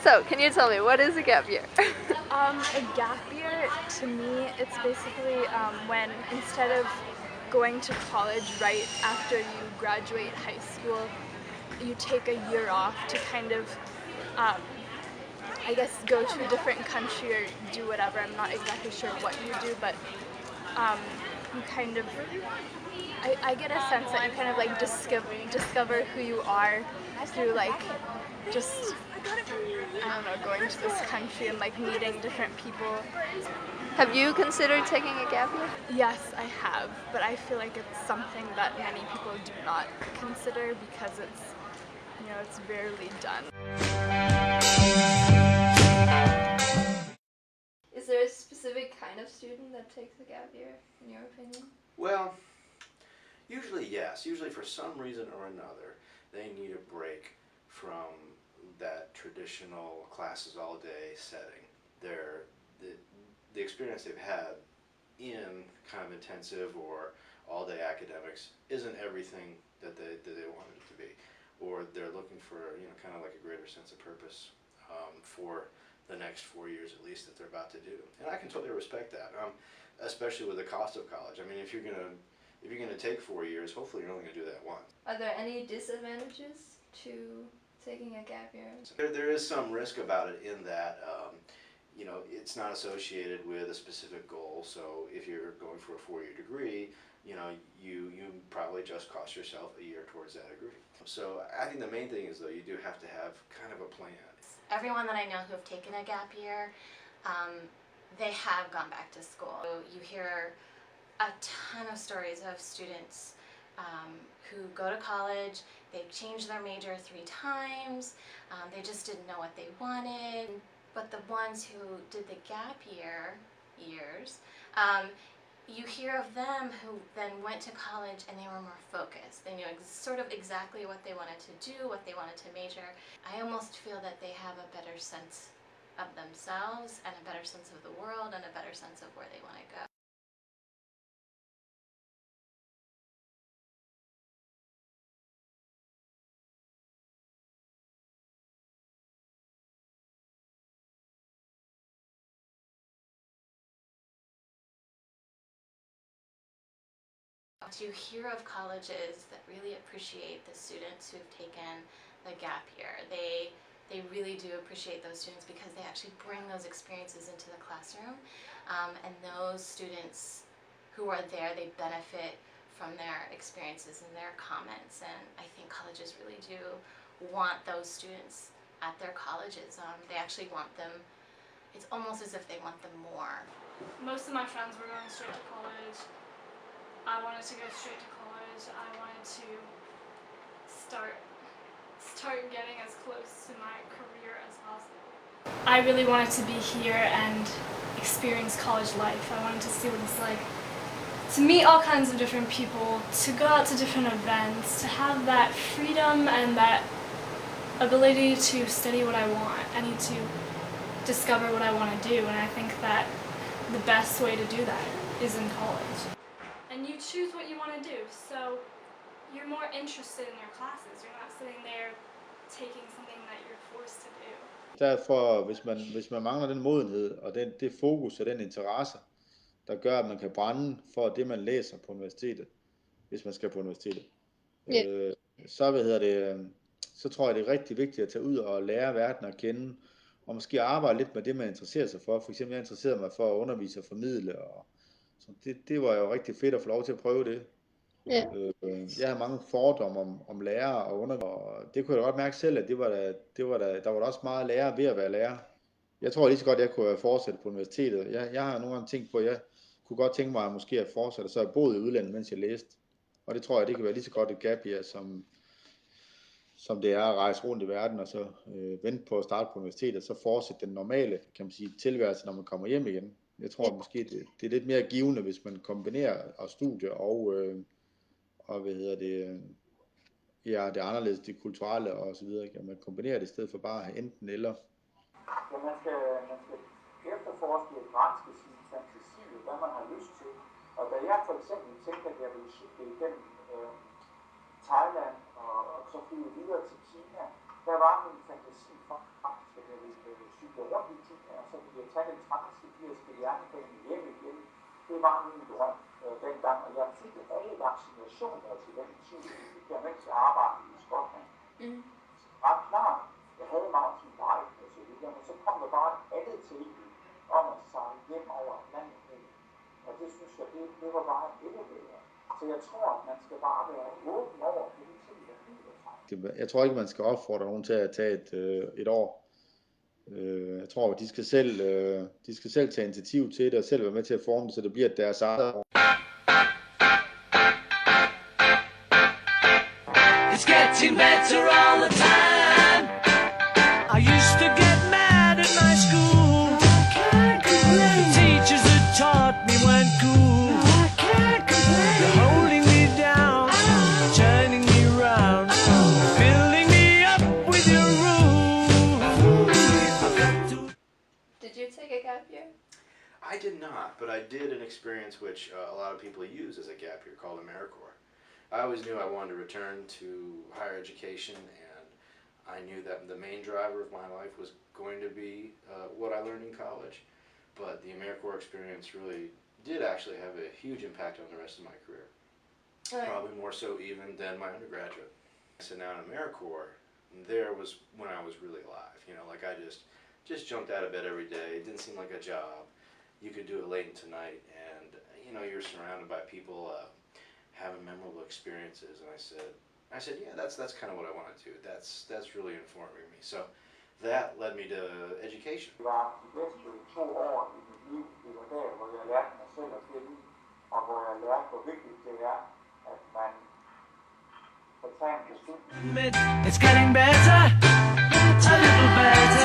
So, can you tell me, what is a gap year? A gap year, to me, it's basically when instead of going to college right after you graduate high school, you take a year off to kind of, um, I guess, go to a different country or do whatever. I'm not exactly sure what you do, but um, you kind of, I get a sense that you kind of like discover who you are through like just, I don't know, going to this country and like meeting different people. Have you considered taking a gap year? Yes, I have, but I feel like it's something that many people do not consider because it's rarely done. Is there a specific kind of student that takes a gap year, in your opinion? Well, usually yes. Usually for some reason or another, they need a break from that traditional classes all day setting. The experience they've had in kind of intensive or all day academics isn't everything that they wanted it to be. Or they're looking for, kind of like a greater sense of purpose for the next 4 years at least that they're about to do. And I can totally respect that, especially with the cost of college. I mean, if you're gonna take 4 years, hopefully you're only gonna do that once. Are there any disadvantages to taking a gap year? There is some risk about it in that, it's not associated with a specific goal. So if you're going for a 4-year degree, you probably just cost yourself a year towards that degree. So I think the main thing is though, you do have to have kind of a plan. Everyone that I know who have taken a gap year, they have gone back to school. You hear a ton of stories of students who go to college, they've changed their major 3 times, they just didn't know what they wanted. But the ones who did the gap years, you hear of them who then went to college and they were more focused. They knew sort of exactly what they wanted to do, what they wanted to major. I almost feel that they have a better sense of themselves and a better sense of the world and a better sense of where they want to go. You hear of colleges that really appreciate the students who've taken the gap year. They really do appreciate those students because they actually bring those experiences into the classroom, and those students who are there, they benefit from their experiences and their comments, and I think colleges really do want those students at their colleges. They actually want them, it's almost as if they want them more. Most of my friends were going straight to college. I wanted to go straight to college. I wanted to start getting as close to my career as possible. I really wanted to be here and experience college life. I wanted to see what it's like to meet all kinds of different people, to go out to different events, to have that freedom and that ability to study what I want. I need to discover what I want to do, and I think that the best way to do that is in college. And you choose what you want to do, so you're more interested in your classes. You're not sitting there taking something that you're forced to do. Derfor, hvis man mangler den modenhed og det fokus og den interesse, der gør, at man kan brænde for det, man læser på universitetet, hvis man skal på universitetet, så tror jeg, det er rigtig vigtigt at tage ud og lære verden at kende, og måske arbejde lidt med det, man interesserer sig for. For eksempel, jeg interesserede mig for at undervise og formidle, og så det var jo rigtig fedt at få lov til at prøve det. Jeg har mange fordomme om lærere og undervisere, og det kunne jeg godt mærke selv, at der var også meget lærer ved at være lærer. Jeg tror lige så godt, jeg kunne fortsætte på universitetet. Jeg har nogle gange tænkt på, at jeg kunne godt tænke mig måske at fortsætte, så jeg boede i udlandet, mens jeg læste. Og det tror jeg, det kan være lige så godt et gap year, som det er at rejse rundt i verden, og så vente på at starte på universitetet, og så fortsætte den normale, kan man sige, tilværelse, når man kommer hjem igen. Jeg tror måske, det er lidt mere givende, hvis man kombinerer studier og det anderledes, det kulturelle og så videre. Kan man kombinere det i stedet for bare enten eller. Ja, man skal efterforske og granske sin fantasi, hvad man har lyst til. Og da jeg for eksempel tænkte, at jeg ville cykle igennem Thailand og så flyve videre til Kina, der var min fantasi faktisk, at jeg ville at tage den transsibiriske jernbane hjem igen. Det var min drøm dengang, og jeg fik alle vaccinationer til den tid, det fik jeg mens jeg arbejdede i Skotland. Var klar, jeg havde mountainbike og så videre, men så kom der bare et andet tilbud om at sejle hjem over Atlanten. Og det synes jeg, det var bare endnu bedre. Så jeg tror, at man skal bare være åben over for de ting, der flyder sig. Jeg tror ikke, man skal opfordre nogen til at tage et år. Jeg tror, at de skal selv tage initiativ til det, og selv være med til at forme det, så det bliver deres eget år. It's getting better all the time. I used to get mad at my school. The teachers that taught me weren't cool. They're holding me down, turning me round, filling me up with your rules. Did you take a gap year? I did not, but I did an experience which a lot of people use as a gap year called AmeriCorps. I always knew I wanted to return to higher education, and I knew that the main driver of my life was going to be what I learned in college. But the AmeriCorps experience really did actually have a huge impact on the rest of my career. Probably more so even than my undergraduate. So now in AmeriCorps, there was when I was really alive. You know, like I just jumped out of bed every day. It didn't seem like a job. You could do it late into night, and you know, you're surrounded by people having memorable experiences. And I said, yeah, that's kind of what I want to do. That's really informing me. So that led me to education. Det var de bedste 2 år i mit liv. Det var der, hvor jeg lærte mig selv at kende, og hvor jeg lærte, hvor vigtigt det er, at man kan tage en beslutning. It's getting better, a little better.